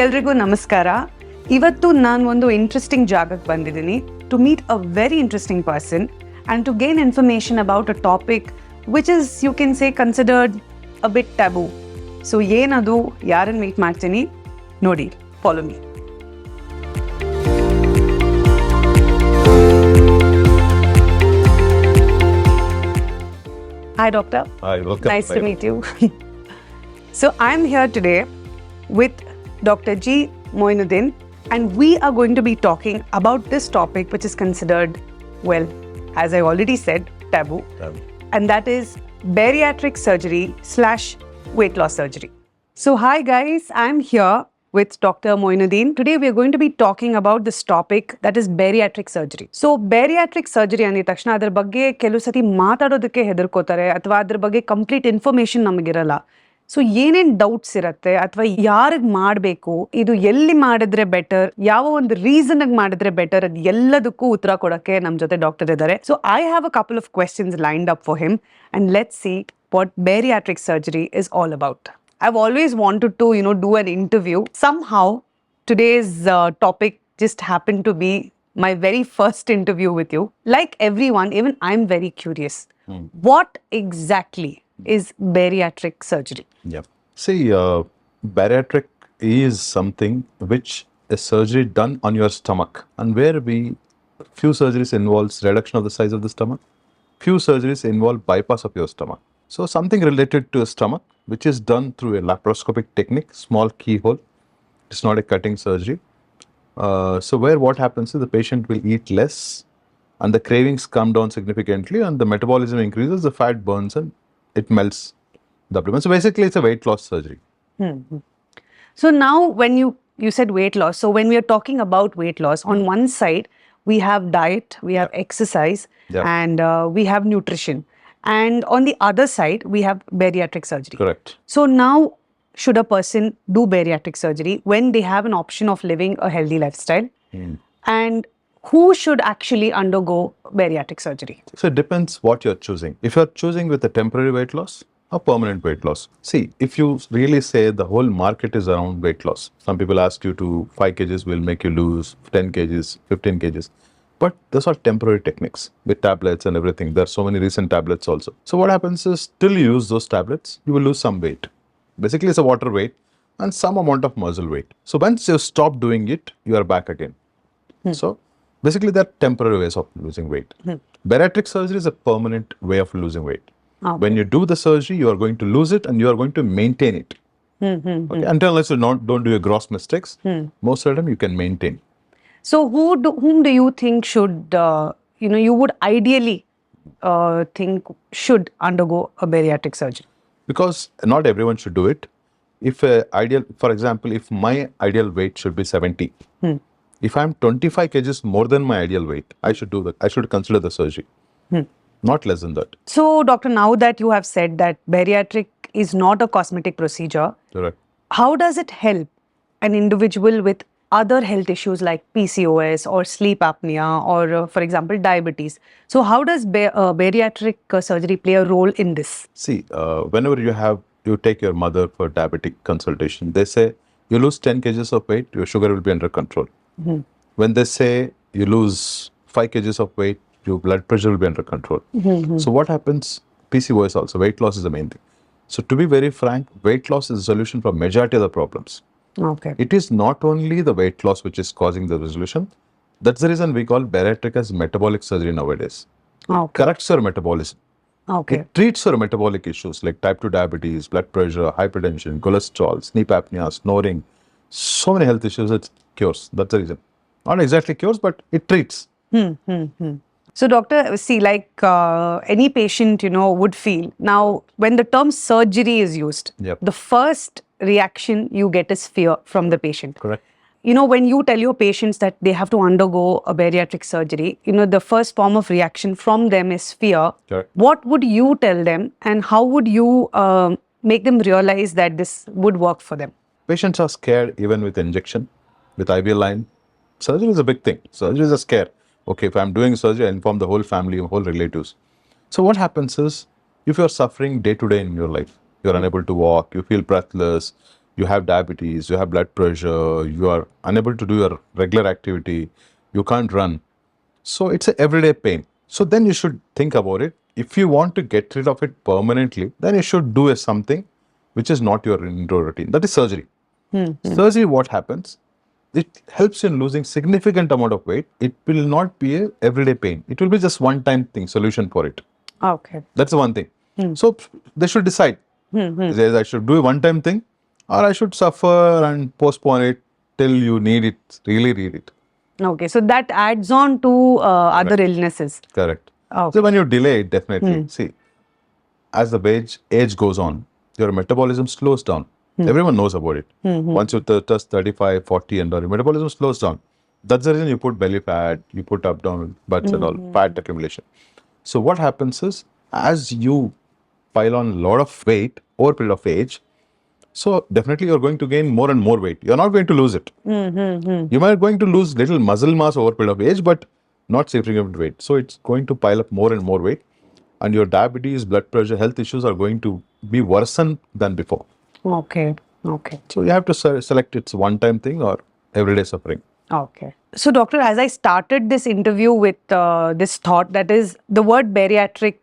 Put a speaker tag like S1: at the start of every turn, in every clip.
S1: ಎಲ್ರಿಗೂ ನಮಸ್ಕಾರ. ಇವತ್ತು ನಾನು ಒಂದು ಇಂಟ್ರೆಸ್ಟಿಂಗ್ ಜಾಗಕ್ಕೆ ಬಂದಿದ್ದೀನಿ to meet a very interesting person and to gain information about a topic which is, you can say, considered a bit taboo. So ಏನದು, ಯಾರನ್ನು ಮೀಟ್ ಮಾಡ್ತೀನಿ ನೋಡಿ, follow me. Hi doctor.
S2: Hi, welcome.
S1: Nice to meet you. So I'm here today with Dr. G. Moinoddin, and we are going to be talking about this topic which is considered, well, as I already said, taboo. And that is bariatric surgery / weight loss surgery. So hi guys, I'm here with Dr. Moinoddin. Today we are going to be talking about this topic, that is bariatric surgery. So bariatric surgery ಅಂದಿದ ತಕ್ಷಣ ಅದರ ಬಗ್ಗೆ ಕೆಲವು ಸತಿ ಮಾತಾಡೋದಕ್ಕೆ ಹೆದರ್ಕೋತಾರೆ ಅಥವಾ ಅದರ ಬಗ್ಗೆ complete information ನಮಗಿರಲ್ಲ. So ಏನೇನು ಡೌಟ್ಸ್ ಇರುತ್ತೆ ಅಥವಾ ಯಾರಿಗೆ ಮಾಡಬೇಕು, ಇದು ಎಲ್ಲಿ ಮಾಡಿದ್ರೆ ಬೆಟರ್, ಯಾವ ಒಂದು ರೀಸನ್ಗೆ ಮಾಡಿದ್ರೆ ಬೆಟರ್, ಅದು ಎಲ್ಲದಕ್ಕೂ ಉತ್ತರ ಕೊಡೋಕ್ಕೆ ನಮ್ಮ ಜೊತೆ ಡಾಕ್ಟರ್ ಇದ್ದಾರೆ. So I have a couple of questions lined up for him and let's see what bariatric surgery is all about. I've always wanted to, do an interview. Somehow today's topic just happened to be my very first interview with you. Like everyone, even I'm very curious. What exactly is bariatric surgery?
S2: Yeah. See, bariatric is something which is surgery done on your stomach, and where few surgeries involves reduction of the size of the stomach, few surgeries involve bypass of your stomach. So something related to the stomach, which is done through a laparoscopic technique, small keyhole. It's not a cutting surgery. So where what happens is the patient will eat less, and the cravings come down significantly, and the metabolism increases, the fat burns, and it melts the abdomen. So basically, it's a weight loss surgery.
S1: So now when you said weight loss, so when we are talking about weight loss, on one side we have diet, we have exercise, and we have nutrition. And on the other side, we have bariatric surgery.
S2: Correct.
S1: So now, should a person do bariatric surgery when they have an option of living a healthy lifestyle? And who should actually undergo bariatric surgery?
S2: So it depends what you're choosing. If you're choosing with a temporary weight loss or permanent weight loss. See, if you really say the whole market is around weight loss, some people ask you to 5 kgs will make you lose 10 kgs, 15 kgs. But those are temporary techniques with tablets and everything. There are so many recent tablets also. So what happens is, till you use those tablets, you will lose some weight. Basically, it's a water weight and some amount of muscle weight. So once you stop doing it, you are back again. So basically, there are temporary ways of losing weight. Bariatric surgery is a permanent way of losing weight.
S1: Okay.
S2: When you do the surgery, you are going to lose it and you are going to maintain it. Okay? Unless you don't do your gross mistakes, most of the time you can maintain.
S1: So whom do you think should, you would ideally think should undergo a bariatric surgery?
S2: Because not everyone should do it. For example, if my ideal weight should be 70, if I'm 25 kgs more than my ideal weight, I should consider the surgery. Not less than that.
S1: So doctor, now that you have said that bariatric is not a cosmetic procedure,
S2: Correct.
S1: how does it help an individual with other health issues like PCOS or sleep apnea or, for example, diabetes? So how does bariatric surgery play a role in this?
S2: See, whenever you take your mother for diabetic consultation, they say you lose 10 kgs of weight, your sugar will be under control. When they say you lose 5 kgs of weight, your blood pressure will be under control. So what happens? PCOS also, weight loss is the main thing. So to be very frank, weight loss is a solution for majority of the problems.
S1: Okay.
S2: It is not only the weight loss which is causing the resolution. That's the reason we call bariatric as metabolic surgery nowadays.
S1: Okay.
S2: Corrects your metabolism.
S1: Okay.
S2: It treats your metabolic issues like type 2 diabetes, blood pressure, hypertension, cholesterol, sleep apnea, snoring. So many health issues it cures. That's the reason. Not exactly cures, but it treats.
S1: So doctor, see, like any patient, would feel. Now, when the term surgery is used, the first reaction you get is fear from the patient.
S2: Correct.
S1: When you tell your patients that they have to undergo a bariatric surgery, the first form of reaction from them is fear.
S2: Correct.
S1: What would you tell them, and how would you make them realize that this would work for them?
S2: Patients are scared even with injection, with IV line. Surgery is a big thing. Surgery is a scare. Okay, if I'm doing surgery, I inform the whole family, whole relatives. So what happens is, if you're suffering day to day in your life, you're unable to walk, you feel breathless, you have diabetes, you have blood pressure, you are unable to do your regular activity, you can't run. So it's an everyday pain. So then you should think about it. If you want to get rid of it permanently, then you should do something which is not your indoor routine. That is surgery. Surgery, what happens? It helps in losing significant amount of weight. It will not be a everyday pain. It will be just one-time thing, solution for it.
S1: Okay.
S2: That's the one thing. So they should decide. Whether I should do a one-time thing or I should suffer and postpone it till you need it, really need it.
S1: Okay. So that adds on to other illnesses.
S2: Correct.
S1: Okay.
S2: So when you delay it, definitely. See, as the age goes on, your metabolism slows down. Everyone knows about it. Once you touch 35, 40 and all, your metabolism slows down. That's the reason you put belly fat, you put abdominal butts and all, fat accumulation. So what happens is, as you pile on a lot of weight over a period of age, so definitely you're going to gain more and more weight. You're not going to lose it. You might going to lose little muscle mass over a period of age, but not significant weight. So it's going to pile up more and more weight. And your diabetes, blood pressure, health issues are going to be worsened than before.
S1: Okay. Okay.
S2: So you have to select it's one-time thing or everyday suffering.
S1: Okay. So, doctor, as I started this interview with this thought, that is the word bariatric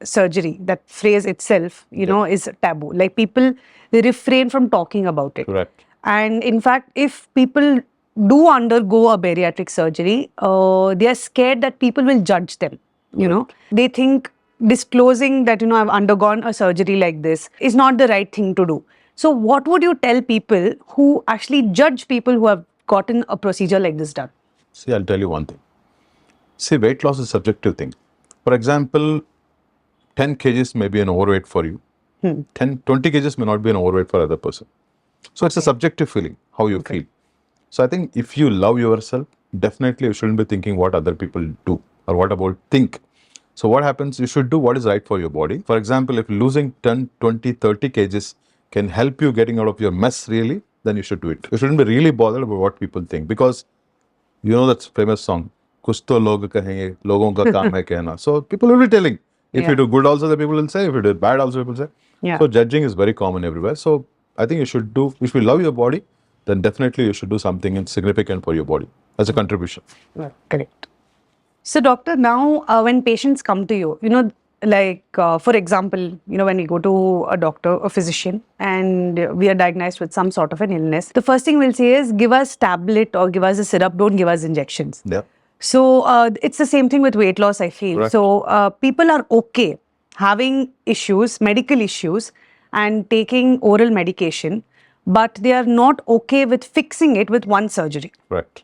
S1: surgery, that phrase itself, you know, is taboo. Like people, they refrain from talking about it.
S2: Correct.
S1: And in fact, if people do undergo a bariatric surgery, they are scared that people will judge them. You know, they think disclosing that, you know, I've undergone a surgery like this is not the right thing to do. So what would you tell people who actually judge people who have gotten a procedure like this done?
S2: See, I'll tell you one thing. See, weight loss is a subjective thing. For example, 10 kgs may be an overweight for you. 20 kgs may not be an overweight for other person. So it's a subjective feeling, how you feel. So I think if you love yourself, definitely you shouldn't be thinking what other people do or what about think. So what happens, you should do what is right for your body. For example, if losing 10, 20, 30 kgs can help you getting out of your mess really, then you should do it. You shouldn't be really bothered about what people think, because you know that famous song, Kuch to log kahenge, logon ka kaam hai kehna. So people will be telling. If you do good also, the people will say. If you do bad also, people say. So judging is very common everywhere. So I think you should do, if you love your body, then definitely you should do something significant for your body as a contribution.
S1: Correct. So doctor, now when patients come to you, you know, like for example, you know, when we go to a doctor, a physician, and we are diagnosed with some sort of an illness, the first thing we'll say is give us tablet or give us a syrup, don't give us injections.
S2: Yeah.
S1: So it's the same thing with weight loss, I feel.
S2: Correct.
S1: So people are okay having issues, medical issues, and taking oral medication, but they are not okay with fixing it with one surgery.
S2: Right.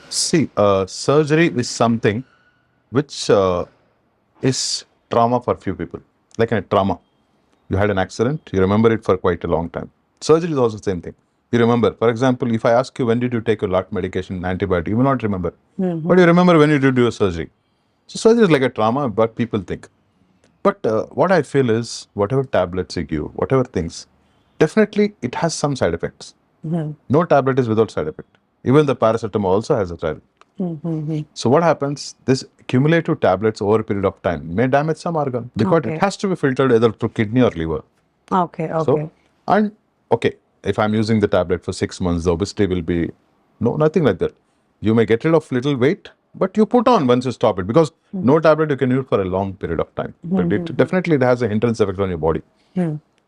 S2: See, surgery is something which is trauma for few people. Like a trauma. You had an accident, you remember it for quite a long time. Surgery is also the same thing. You remember, for example, if I ask you when did you take a lot medication, antibiotic, you will not remember. But you remember when you did your surgery. So surgery is like a trauma, but people think. But what I feel is, whatever tablets you give, whatever things, definitely it has some side effects. No tablet is without side effect. Even the paracetamol also has a side effect. So what happens, this cumulative tablets over a period of time may damage some organ, because it has to be filtered either through kidney or liver. So, and if I'm using the tablet for 6 months, the obesity will be, no, nothing like that. You may get rid of little weight, but you put on once you stop it, because no tablet you can use for a long period of time. But it definitely has a hindrance effect on your body.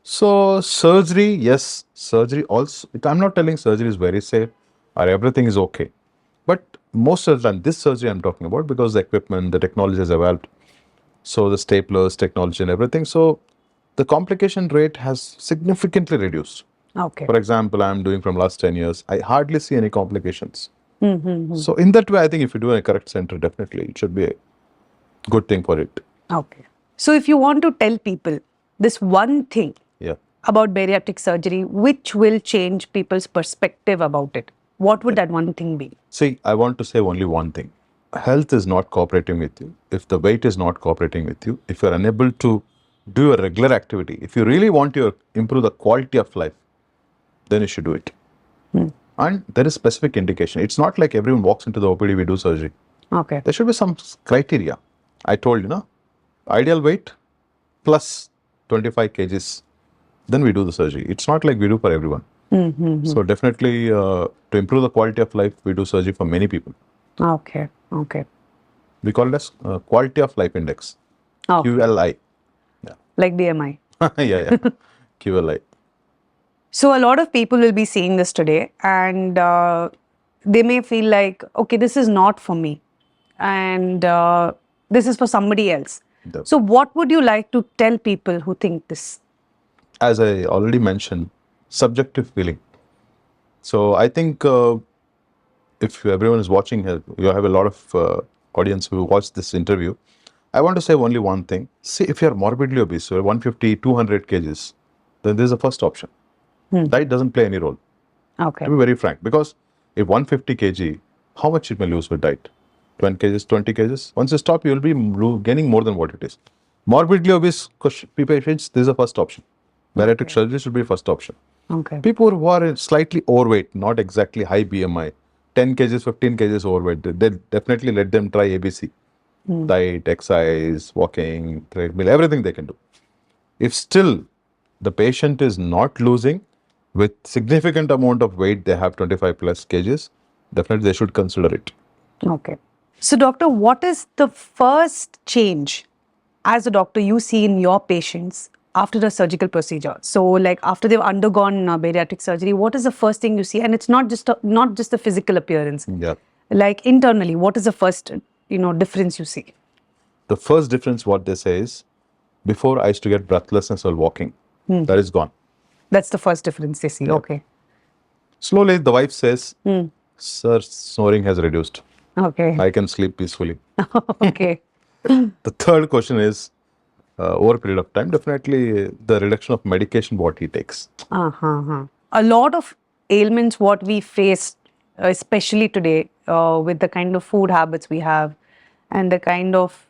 S2: So surgery, yes, surgery also, I'm not telling surgery is very safe or everything is okay. But most of the time, this surgery I'm talking about, because the equipment, the technology has evolved. So the staplers, technology and everything. So the complication rate has significantly reduced. For example, I'm doing from last 10 years, I hardly see any complications. So in that way, I think if you do in a correct center, definitely it should be a good thing for it.
S1: So if you want to tell people this one thing about bariatric surgery, which will change people's perspective about it, what would that one thing be? See,
S2: I want to say only one thing. Health is not cooperating with you. If the weight is not cooperating with you, if you're unable to do a regular activity, if you really want to improve the quality of life, then you should do it. And there is specific indication. It's not like everyone walks into the OPD, we do surgery. There should be some criteria. I told you, no? Ideal weight plus 25 kgs then we do the surgery. It's not like we do for everyone. So definitely to improve the quality of life, we do surgery for many people.
S1: Okay. Okay.
S2: We call it as quality of life index,
S1: Oh,
S2: QLI.
S1: like BMI.
S2: Yeah. QLI.
S1: So a lot of people will be seeing this today, and they may feel like, okay, this is not for me, and this is for somebody else.
S2: Yep.
S1: So what would you like to tell people who think this?
S2: As I already mentioned, subjective feeling. So I think if everyone is watching here, you have a lot of audience who watch this interview. I want to say only one thing. See, if you are morbidly obese, so 150, 200 kgs, then this is the first option. Diet doesn't play any role.
S1: Okay.
S2: To be very frank, because if 150 kg, how much it may lose with diet? 20 kgs, 20 kgs. Once you stop, you will be gaining more than what it is. Morbidly obese patients, this is the first option. Bariatric surgery should be first option.
S1: Okay.
S2: People who are slightly overweight, not exactly high BMI, 10 kgs, 15 kgs overweight, they definitely let them try ABC. Diet, exercise, walking, treadmill, everything they can do. If still the patient is not losing with significant amount of weight, they have 25 plus kgs, definitely they should consider it.
S1: Okay. So doctor, what is the first change as a doctor you see in your patients after a surgical procedure? So like after they've undergone bariatric surgery, what is the first thing you see? And it's not just the physical appearance.
S2: Yeah.
S1: Like internally, what is the first difference you see?
S2: The first difference what they say is, before I used to get breathlessness while walking. That is gone.
S1: That's the first difference they see. Okay.
S2: Slowly the wife says, sir, snoring has reduced.
S1: Okay.
S2: I can sleep peacefully.
S1: Okay.
S2: The third question is, over a period of time, definitely the reduction of medication what he takes.
S1: A lot of ailments what we face, especially today, with the kind of food habits we have and the kind of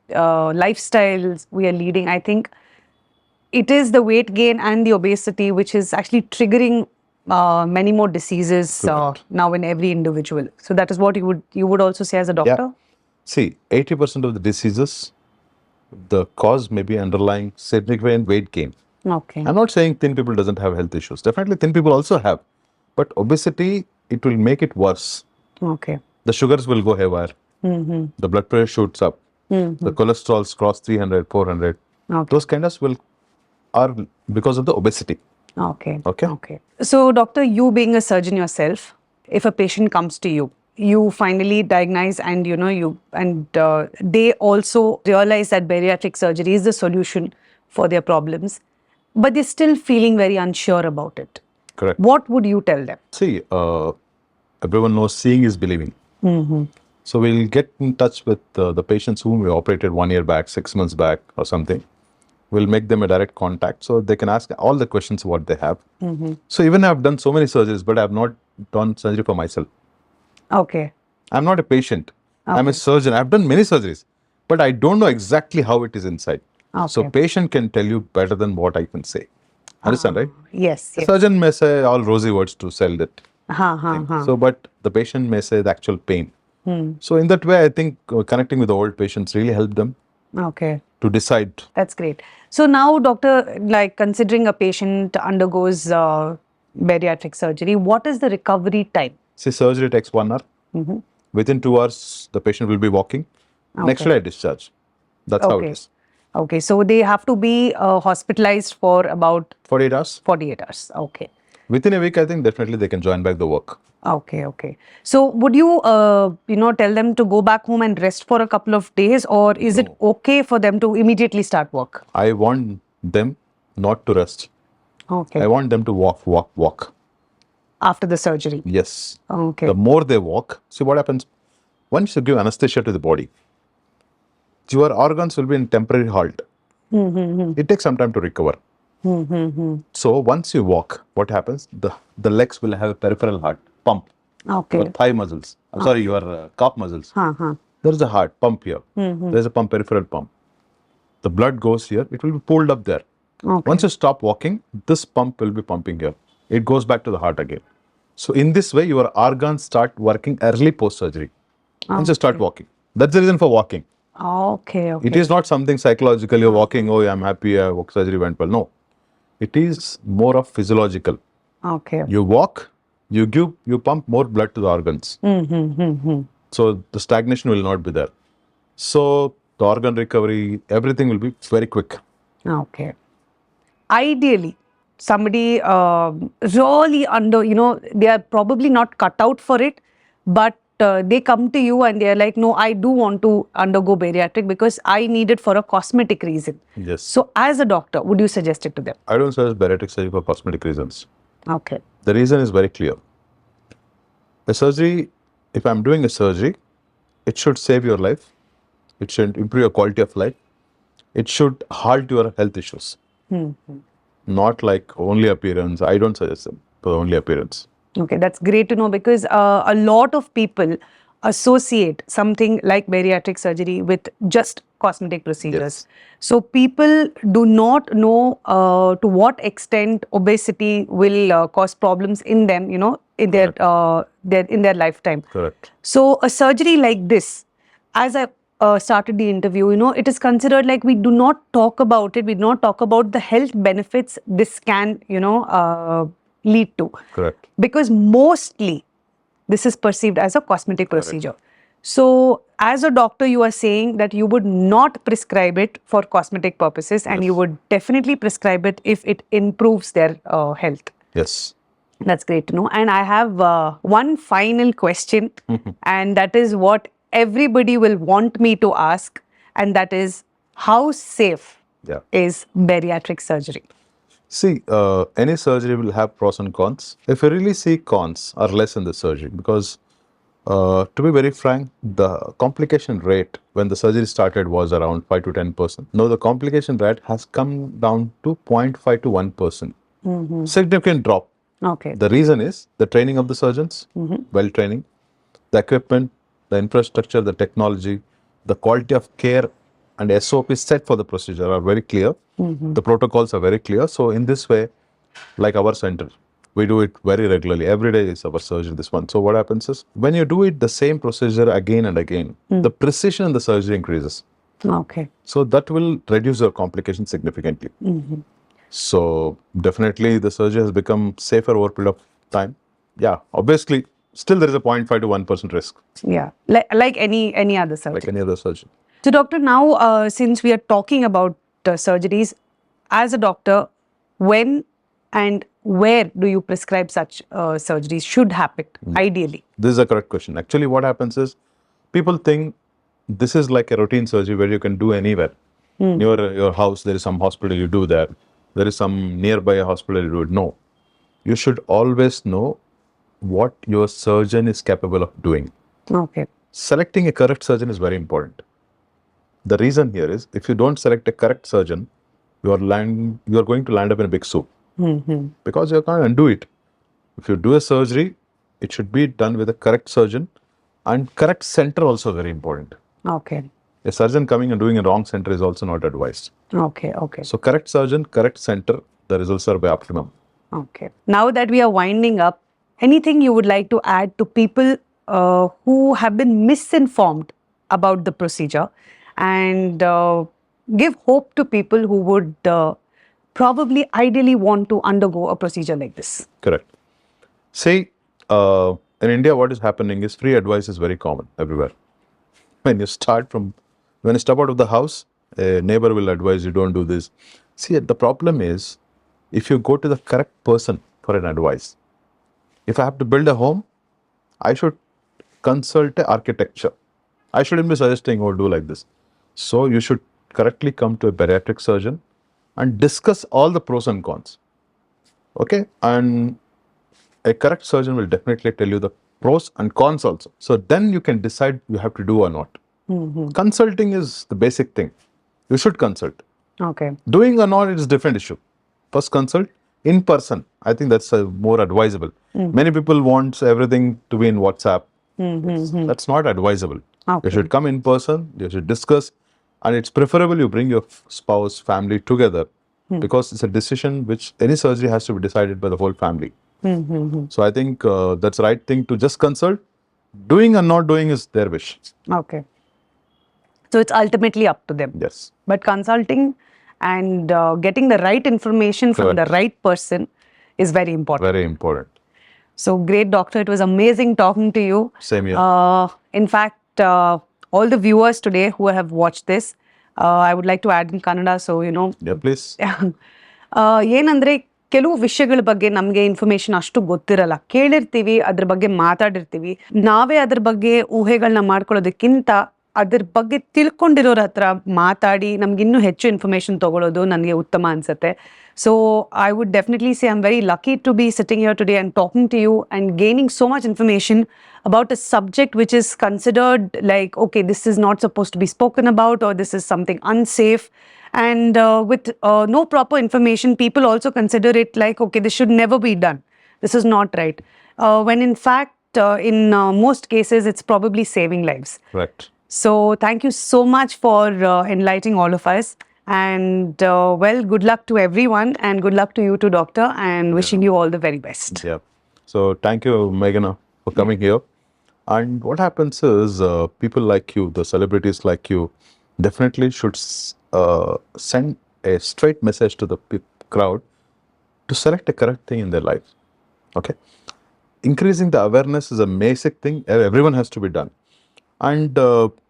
S1: lifestyles we are leading, I think it is the weight gain and the obesity which is actually triggering many more diseases now in every individual. So that is what you would also say as a doctor?
S2: Yeah. See, 80% of the diseases, the cause may be underlying significant weight gain.
S1: Okay.
S2: I'm not saying thin people doesn't have health issues. Definitely thin people also have. But obesity, it will make it worse.
S1: Okay.
S2: The sugars will go haywire. The blood pressure shoots up. The cholesterols cross 300, 400.
S1: Okay.
S2: Those kind of are because of the obesity.
S1: Okay.
S2: Okay.
S1: Okay. So, doctor, you being a surgeon yourself, if a patient comes to you, you finally diagnose and they also realize that bariatric surgery is the solution for their problems, but they're still feeling very unsure about it.
S2: Correct.
S1: What would you tell them?
S2: See, everyone knows seeing is believing. So we'll get in touch with the patients whom we operated 1 year back, 6 months back or something. We'll make them a direct contact so they can ask all the questions what they have. So even I've done so many surgeries, but I've not done surgery for myself.
S1: Okay.
S2: I'm not a patient. I'm a surgeon. I've done many surgeries, but I don't know exactly how it is inside. So patient can tell you better than what I can say. Understand, right?
S1: Yes.
S2: The surgeon may say all rosy words to sell that thing. So, but the patient may say the actual pain. So in that way, I think connecting with the old patients really help them to decide.
S1: That's great. So now, doctor, like considering a patient undergoes bariatric surgery, what is the recovery time?
S2: See, surgery takes 1 hour. Within 2 hours, the patient will be walking. Next day, I discharge. That's how it is.
S1: Okay, so they have to be hospitalized for about
S2: 48 hours.
S1: 48 hours. Okay.
S2: Within a week, I think definitely they can join back the work.
S1: Okay. So would you, tell them to go back home and rest for a couple of days, or is it okay for them to immediately start work?
S2: I want them not to rest.
S1: Okay.
S2: I want them to walk.
S1: After the surgery?
S2: Yes.
S1: Okay.
S2: The more they walk, see what happens, once you give anesthesia to the body, your organs will be in temporary halt. It takes some time to recover. So once you walk, what happens? The legs will have a peripheral heart pump. Your thigh muscles. I'm sorry, your calf muscles. There is a heart pump here. There is a pump, peripheral pump. The blood goes here. It will be pulled up there. Once you stop walking, this pump will be pumping here. It goes back to the heart again. So in this way, your organs start working early post-surgery. Once you start walking. That's the reason for walking.
S1: Okay.
S2: It is not something psychological. You're walking, oh, I'm happy, surgery went well. No. It is more of physiological.
S1: Okay.
S2: You walk, you pump more blood to the organs. So the stagnation will not be there. So the organ recovery, everything will be very quick.
S1: Okay. Ideally, somebody really they are probably not cut out for it, but they come to you and they are like, no, I do want to undergo bariatric because I need it for a cosmetic reason.
S2: Yes.
S1: So as a doctor, would you suggest it to them?
S2: I don't suggest bariatric surgery for cosmetic reasons.
S1: Okay.
S2: The reason is very clear. A surgery, if I'm doing a surgery, it should save your life. It should improve your quality of life. It should halt your health issues. Not like only appearance. I don't suggest them for only appearance.
S1: Okay, that's great to know because a lot of people associate something like bariatric surgery with just cosmetic procedures.
S2: Yes.
S1: So people do not know to what extent obesity will cause problems in them, in their lifetime.
S2: Correct.
S1: So a surgery like this, as I started the interview, it is considered like we do not talk about it. We do not talk about the health benefits this can, lead to.
S2: Correct.
S1: Because mostly this is perceived as a cosmetic procedure. So as a doctor, you are saying that you would not prescribe it for cosmetic purposes and you would definitely prescribe it if it improves their health.
S2: Yes.
S1: That's great to know. And I have one final question, and that is what everybody will want me to ask, and that is, how safe is bariatric surgery?
S2: See, any surgery will have pros and cons. If you really see cons are less in the surgery because, to be very frank, the complication rate when the surgery started was around 5 to 10%. Now the complication rate has come down to 0.5 to 1%. Significant drop.
S1: Okay.
S2: The reason is the training of the surgeons, well training, the equipment, the infrastructure, the technology, the quality of care and SOPs set for the procedure are very clear. The protocols are very clear. So in this way, like our center, we do it very regularly. Every day is our surgery, this one. So what happens is, when you do it the same procedure again and again, the precision in the surgery increases.
S1: Okay.
S2: So that will reduce your complications significantly. So definitely the surgery has become safer over a period of time. Yeah, obviously, still there is a 0.5 to 1% risk.
S1: Yeah, like any other surgery.
S2: Like any other surgery.
S1: So doctor, now since we are talking about surgeries, as a doctor, when and where do you prescribe such surgeries should happen, ideally?
S2: This is a correct question. Actually, what happens is, people think this is like a routine surgery where you can do anywhere. Near your house, there is some hospital, you do that. There is some nearby hospital, you do it. No. You should always know what your surgeon is capable of doing.
S1: Okay.
S2: Selecting a correct surgeon is very important. The reason here is, if you don't select a correct surgeon, you are going to land up in a big soup. Because you can't undo it. If you do a surgery, it should be done with a correct surgeon, and correct center also very important.
S1: Okay.
S2: A surgeon coming and doing a wrong center is also not advised.
S1: Okay. Okay.
S2: So correct surgeon, correct center, the results are by optimum.
S1: Okay. Now that we are winding up, anything you would like to add to people who have been misinformed about the procedure, and give hope to people who would probably ideally want to undergo a procedure like this?
S2: Correct. See, in India, what is happening is free advice is very common everywhere. When you step out of the house, a neighbor will advise you, don't do this. See, the problem is, if you go to the correct person for an advice, if I have to build a home, I should consult an architecture. I shouldn't be suggesting, oh, do like this. So you should correctly come to a bariatric surgeon and discuss all the pros and cons. Okay? And a correct surgeon will definitely tell you the pros and cons also. So then you can decide you have to do or not. Consulting is the basic thing. You should consult.
S1: Okay.
S2: Doing or not is a different issue. First consult in person. I think that's more advisable. Many people want everything to be in WhatsApp. That's not advisable.
S1: Okay.
S2: You should come in person, you should discuss, and it's preferable you bring your spouse, family together, because it's a decision which any surgery has to be decided by the whole family. So I think that's the right thing to just consult. Doing or not doing is their wish.
S1: Okay. So it's ultimately up to them.
S2: Yes.
S1: But consulting and getting the right information from the
S2: Correct.
S1: right person is very important.
S2: Very important.
S1: So great, doctor. It was amazing talking to you.
S2: Same here.
S1: In fact, all the viewers today who have watched this, I would like to add in Kannada, so you know.
S2: Yeah, please.
S1: ಏನಂದ್ರೆ ಕೆಲವು ವಿಷಯಗಳ ಬಗ್ಗೆ ನಮಗೆ information ಅಷ್ಟು ಗೊತ್ತಿರಲ್ಲ, ಕೇಳಿರ್ತೀವಿ, ಅದ್ರ ಬಗ್ಗೆ ಮಾತಾಡಿರ್ತೀವಿ, ನಾವೇ ಅದ್ರ ಬಗ್ಗೆ ಊಹೆಗಳನ್ನ ಮಾಡ್ಕೊಳ್ಳೋದಕ್ಕಿಂತ ಅದ್ರ ಬಗ್ಗೆ ತಿಳ್ಕೊಂಡಿರೋರ ಹತ್ರ ಮಾತಾಡಿ ನಮ್ಗೆ ಇನ್ನೂ ಹೆಚ್ಚು ಇನ್ಫಾರ್ಮೇಶನ್ ತಗೊಳ್ಳೋದು ನನಗೆ ಉತ್ತಮ ಅನ್ಸುತ್ತೆ. So I would definitely say I'm very lucky to be sitting here today and talking to you and gaining so much information about a subject which is considered like, okay, this is not supposed to be spoken about, or this is something unsafe. And with no proper information, people also consider it like, okay, this should never be done. This is not right. When in fact, in most cases, it's probably saving lives.
S2: Correct.
S1: So thank you so much for enlightening all of us. And well, good luck to everyone, and good luck to you too, doctor, and wishing you all the very best.
S2: Yeah. So thank you, Meghana, for coming here. And what happens is people like you, the celebrities like you, definitely should send a straight message to the crowd to select a correct thing in their life. Okay. Increasing the awareness is a basic thing. Everyone has to be done. And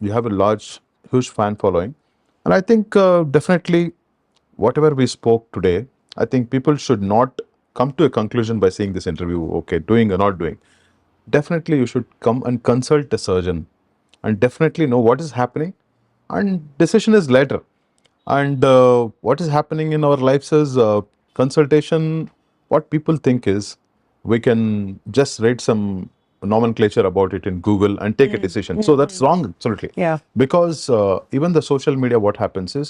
S2: you have a huge fan following. And I think definitely whatever we spoke today, I think people should not come to a conclusion by seeing this interview, okay, doing or not doing. Definitely you should come and consult a surgeon and definitely know what is happening, and decision is later. And what is happening in our lives is consultation. What people think is we can just read some nomenclature about it in Google and take a decision. So that's wrong, absolutely.
S1: Yeah.
S2: Because even the social media, what happens is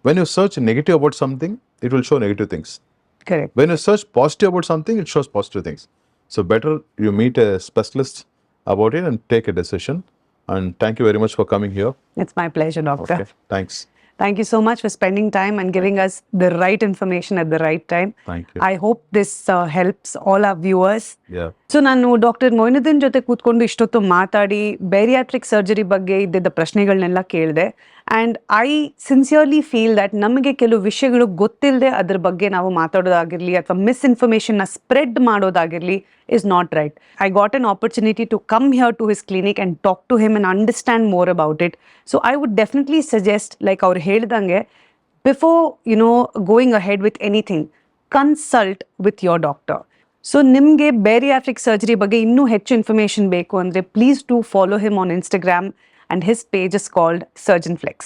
S2: when you search negative about something, it will show negative things.
S1: Correct.
S2: When you search positive about something, it shows positive things. So better you meet a specialist about it and take a decision. And thank you very much for coming here.
S1: It's my pleasure, doctor.
S2: Okay, thanks.
S1: Thank you so much for spending time and giving us the right information at the right time.
S2: Thank you.
S1: I hope this helps all our viewers.
S2: Yeah.
S1: So ನಾನು doctor Moinuddin ಜೊತೆ ಕೂತ್ಕೊಂಡು ಇಷ್ಟೊತ್ತು ಮಾತಾಡಿ bariatric surgery ಬಗ್ಗೆ ಇದ್ದಿದ್ದ ಪ್ರಶ್ನೆಗಳನ್ನೆಲ್ಲ ಕೇಳಿದೆ. And I sincerely feel that ನಮಗೆ ಕೆಲವು ವಿಷಯಗಳು ಗೊತ್ತಿಲ್ಲದೆ ಅದ್ರ ಬಗ್ಗೆ ನಾವು ಮಾತಾಡೋದಾಗಿರಲಿ ಅಥವಾ ಮಿಸ್ಇನ್ಫಾರ್ಮೇಷನ್ನ spread ಮಾಡೋದಾಗಿರಲಿ is not right. I got an opportunity to come here to his clinic and talk to him and understand more about it. So I would definitely suggest, like our ಹೇಳಿದಂಗೆ, before going ahead with anything, consult with your doctor. So ನಿಮಗೆ bariatric surgery ಬಗ್ಗೆ ಇನ್ನೂ ಹೆಚ್ಚು information ಬೇಕು ಅಂದರೆ please do follow him on Instagram, and his page is called Surgeon Flex.